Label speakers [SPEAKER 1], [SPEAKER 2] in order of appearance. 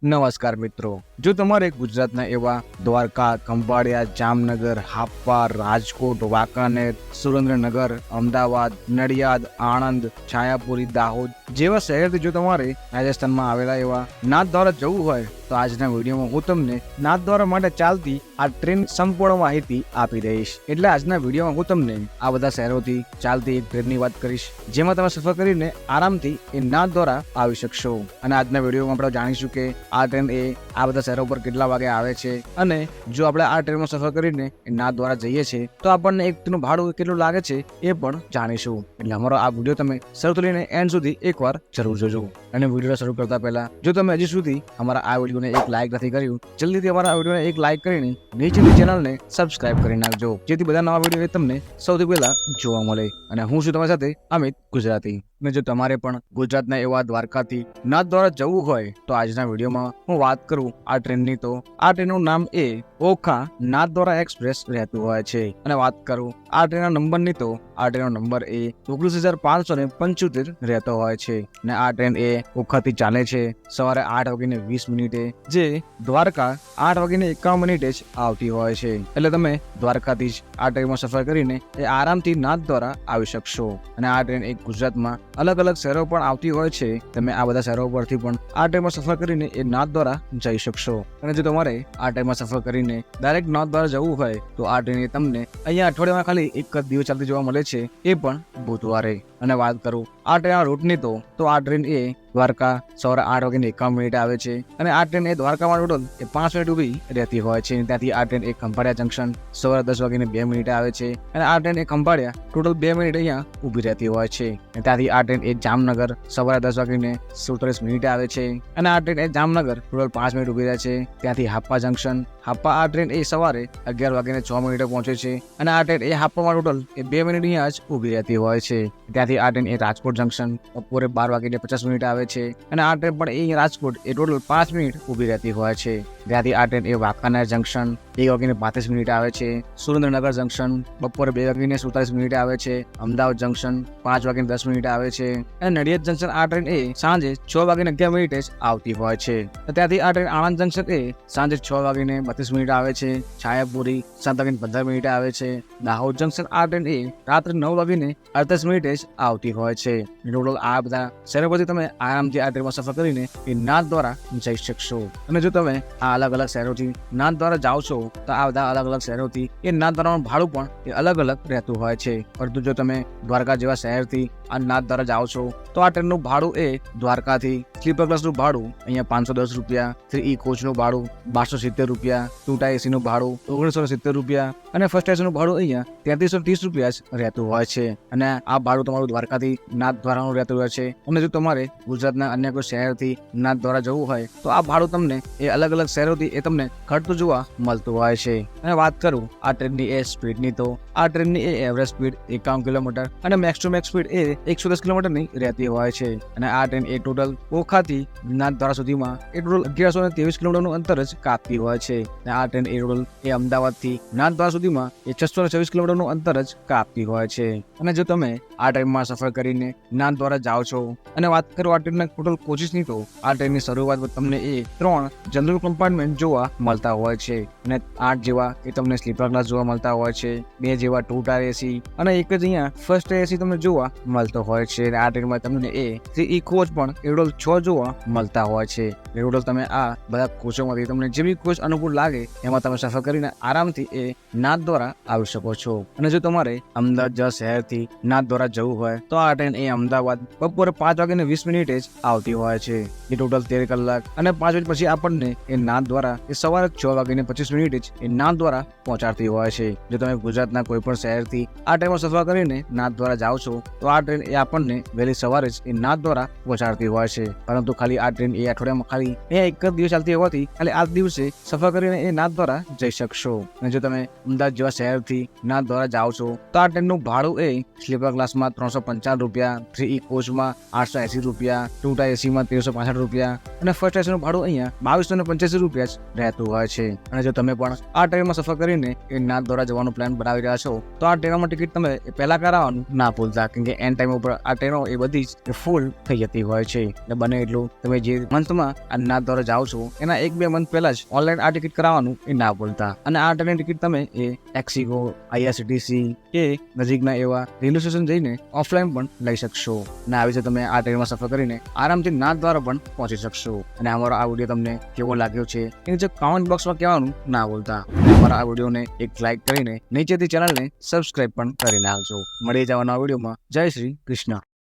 [SPEAKER 1] નમસ્કાર મિત્રો, જો તમારે ગુજરાતના એવા દ્વારકા, ખંભાળિયા, જામનગર, હાપા, રાજકોટ, વાંકાનેર, સુરેન્દ્રનગર, અમદાવાદ, નડિયાદ, આણંદ, છાયાપુરી, દાહોદ જેવા શહેરથી જો તમારે રાજસ્થાનમાં આવેલા એવા નાથદ્વારા જવું હોય તો આજના વિડીયોમાં હું તમને નાથદ્વારા માટે ચાલતી આ ટ્રેન સંપૂર્ણ માહિતી આપી દઈશ. એટલે આજના વિડીયોમાં હું તમને આ બધા શહેરોથી ચાલતી એક ટ્રેનની વાત કરીશ, જેમાં તમે સફર કરીને આરામથી એ નાથદ્વારા આવી શકશો. અને આજના વિડીયોમાં આપણે જાણીશું કે આ ટ્રેન એ આ બધા શહેરો પર કેટલા વાગે આવે છે, અને જો આપણે આ ટ્રેનમાં સફર કરીને નાથદ્વારા જઈએ છીએ તો આપણને એક ટ્રેનનું ભાડું કેટલું લાગે છે એ પણ જાણીશું. એટલે અમારો આ વિડીયો તમે શરૂ લઈને એન્ડ સુધી એકવાર જરૂર જોજો. અને વિડીયો શરૂ કરતા પહેલા જો તમે હજી સુધી અમારા આ વિડીયોને એક લાઈક નથી કર્યું, જલ્દીથી અમારા આ વિડીયોને એક લાઈક કરીને નીચેની ચેનલને સબસ્ક્રાઇબ કરી નાખજો, જેથી બધા નવા વિડીયો તમને સૌથી પહેલા જોવા મળે. અને હું છું તમારી સાથે અમિત ગુજરાતી. અને જો તમારે પણ ગુજરાતના એવા દ્વારકાથી નાથદ્વારા જવું હોય તો આજના વિડીયોમાં હું વાત કરું આ ટ્રેનની, તો આ ટ્રેનનું નામ એ ઓખા નાથદ્વારા એક્સપ્રેસ રહેતું હોય છે. અને વાત કરું આ ટ્રેનના નંબરની, તો આ ટ્રેનનો નંબર એ 29,575 રહેતો હોય છે. અને આ ટ્રેન એ ઓખાથી ચાલે છે સવારે 8:20, જે દ્વારકા 8:51 જ આવતી હોય છે. એટલે તમે દ્વારકાથી જ આ ટ્રેનમાં સફર કરીને એ આરામથી નાથદ્વારા આવી શકશો. અને આ ટ્રેન એક ગુજરાતમાં અલગ અલગ શહેરો પણ આવતી હોય છે. તમે આ બધા શહેરો પરથી પણ આ ટ્રેનમાં સફર કરીને એ નાથદ્વારા જઈ શકશો. અને જો તમારે આ ટ્રેનમાં સફર કરીને ડાયરેક્ટ નાથદ્વારા જવું હોય તો આ ટ્રેન તમને અહીંયા અઠવાડિયામાં ખાલી એક જ દિવસ ચાલતી જોવા મળે છે, એ પણ બુધવારે. અને વાત કરું આ ટ્રેનના રૂટની, તો આ ટ્રેન એ દ્વારકા સવારે 8:51 આવે છે. અને આ ટ્રેન એ દ્વારકામાં ટોટલ 5 મિનિટ ઊભી રહેતી હોય છે. ત્યાંથી આ ટ્રેન એ ખંભાળિયા જંકશન સવારે 10:02 આવે છે. અને આ ટ્રેન એ ખંભાળિયા ટોટલ 2 મિનિટ અહીંયા ઊભી રહેતી હોય છે. ત્યાંથી આ ટ્રેન એ જામનગર સવારે 10:47 આવે છે. અને આ ટ્રેન એ જામનગર ટોટલ 5 મિનિટ ઊભી રહે છે. ત્યાંથી હાપા જંકશન, હાપા આ ટ્રેન એ સવારે 11:06 પહોંચે છે. અને આ ટ્રેન એ હાપામાં ટોટલ 2 મિનિટ અહીંયા જ ઊભી રહેતી હોય છે. ત્યાંથી આ ટ્રેન એ રાજકોટ જંકશન બપોરે 12:50 આવે છે. અને આ ટ્રેન પણ એ રાજકોટ એ ટોટલ 5 મિનિટ ઊભી રહેતી હોય છે. ત્યાંથી આ ટ્રેન એ વાંકાનેર જંકશન 1:35 આવે છે. સુરેન્દ્રનગર જંકશન બપોરે 2:47 આવે છે. અમદાવાદ જંકશન 5:10 આવે છે. અને નડિયાદ જંકશન આ ટ્રેન એ સાંજે 6:11 જ આવતી હોય છે. ત્યાંથી આ ટ્રેન આણંદ જંકશન એ સાંજે 6:32 આવે છે. છાયાપુરી 7:15 આવે છે. દાહોદ જંકશન આ ટ્રેન એ રાત્રે 9:38 જ આવતી હોય છે. ટોટલ આ બધા શહેરો પરથી તમે આરામથી આ ટ્રેનમાં સફર કરીને એ નાથદ્વારા જઈ શકશો. અને જો તમે આ અલગ અલગ શહેરોથી નાથદ્વારા જાઓ છો તો આ બધા અલગ અલગ શહેરોથી એ નાથદ્વારાનું ભાડું પણ એ અલગ અલગ રહેતું હોય છે. પરંતુ જો તમે દ્વારકા જેવા શહેરથી આ નાથદ્વારા જાઓ છો તો આ ટ્રેનનું ભાડું એ દ્વારકાથી સ્લીપર ક્લાસનું ભાડું અહીંયા 510 રૂપિયા, 3E કોચનું ભાડું 1270 રૂપિયા, 2TA એસીનું ભાડું 1970 રૂપિયા, અને ફર્સ્ટ એસીનું ભાડું અહીંયા 3330 રૂપિયા જ રહેતું હોય છે. અને આ ભાડું તમારું દ્વારકાથી નાથદ્વારાનું રહેતું હોય છે. અને જો તમારે ગુજરાતના અન્ય કોઈ શહેરથી નાથદ્વારા જવું હોય તો આ ભાડું તમને એ અલગ અલગ શહેરોથી એ તમને ઘટતું જોવા મળતું હોય છે. અને વાત કરું આ ટ્રેનની એ સ્પીડની, તો આ ટ્રેનની એ એવરેજ સ્પીડ 51 કિલોમીટર અને મેક્સ ટુ મેક્સ સ્પીડ એ 110 કિલોમીટરની રહેતી હોય છે. અને આ ટ્રેન એ ટોટલ ઓખાથી નાથદ્વારા સુધીમાં એ ટોટલ 1123 કિલોમીટરનું અંતર જ કાપતી હોય છે. અને આ ટ્રેન એ ટોટલ એ અમદાવાદથી નાથદ્વારા સુધીમાં એ 626 કિલોમીટરનું અંતર જ કાપતી હોય છે. અને જો તમે આ ટ્રેનમાં સફર કરીને નાથદ્વારા જાઓ છો, અને વાત કરો આ ટ્રેનના ટોટલ કોચિસની, તો આ ટ્રેનની શરૂઆત તમને એ 3 જનરલ કમ્પાર્ટમેન્ટ જોવા મળતા હોય છે. અને 8 જેવા એ તમને સ્લીપર ક્લાસ જોવા મળતા હોય છે, 2 જેવા 2TA એસી, અને એક જ અહીંયા ફર્સ્ટ એસી તમને જોવા મળતો હોય છે. અને આ ટ્રેનમાં તમને એ 3E કોચ પણ એ ટોટલ 6 જોવા મળતા હોય છે. એ ટોટલ તમે આ બધા કોચોમાંથી તમને જે બી કોચ અનુકૂળ લાગે એમાં તમે સફર કરીને આરામથી એ નાથદ્વારા આવી શકો છો. અને જો તમારે અમદાવાદ જેવા શહેરથી નાથદ્વારા જવું હોય તો આ ટ્રેન એ અમદાવાદ બપોરે 5:20 જ આવતી હોય છે. એ ટોટલ 13 કલાક અને 5 મિનિટ પછી આપણને એ નાથદ્વારા એ સવારે 6:25 જ એ નાથદ્વારા પહોંચાડતી હોય છે. જો તમે ગુજરાતના કોઈ પણ શહેરથી આ ટ્રેનમાં સફર કરીને નાથદ્વારા જાઓ છો તો આ ટ્રેન એ આપણને વહેલી સવારે જ એ નાથદ્વારા પહોંચાડતી હોય છે. પરંતુ ખાલી આ ટ્રેન એ અઠવાડિયામાં ખાલી એક જ દિવસ ચાલતી હોવાથી ખાલી આ દિવસે સફર કરીને એ નાથદ્વારા જઈ શકશો. અને જો તમે અમદાવાદ જેવા શહેરથી નાથદ્વારા જાઓ છો તો આ ટ્રેનનું ભાડું એ સ્લીપર ક્લાસમાં 355 રૂપિયા, 3E કોચમાં 880 રૂપિયા, 2TA એસીમાં 1365 રૂપિયા, અને ફર્સ્ટ એસીનું ભાડું અહીંયા 2285 રૂપિયા જ રહેતું હોય છે. અને જો તમે પણ આ ટ્રેનમાં સફર કરીને એ નાથદ્વારા જવાનો પ્લાન બનાવી રહ્યા છો તો આ ટ્રેનોમાં ટિકિટ તમે પહેલા કરાવવાનું ના ભૂલતા, કેમ કે એન્ડ ટાઈમ ઉપર આ ટ્રેનો એ બધી જ ફૂલ થઈ જતી હોય છે. એટલે બને એટલું તમે જે મંથમાં આ નાથદ્વારા જાઓ છો એના 1-2 મંથ પહેલા જ ઓનલાઈન આ ટિકિટ કરાવવાનું એ ના ભૂલતા. અને આ ટ્રેનની ટિકિટ તમે એ એક્સિગો, IRCTC કે નજીકના એવા રેલવે સ્ટેશન જઈને ઓફલાઈન પણ લઈ શકશો. અને આવી રીતે તમે આ ટ્રેનમાં સફર કરીને આરામથી નાથદ્વારા પણ પહોંચી શકશો. અને અમારો આ વિડીયો તમને કેવો લાગ્યો છે એ નીચે કોમેન્ટ બોક્સમાં કહેવાનું ના ભૂલતા. અમારા આ વિડીયોને એક લાઈક કરીને નીચેથી ચેનલને સબસ્ક્રાઇબ પણ કરી નાખજો. મળી જવાના વિડીયોમાં. જય શ્રી કૃષ્ણ.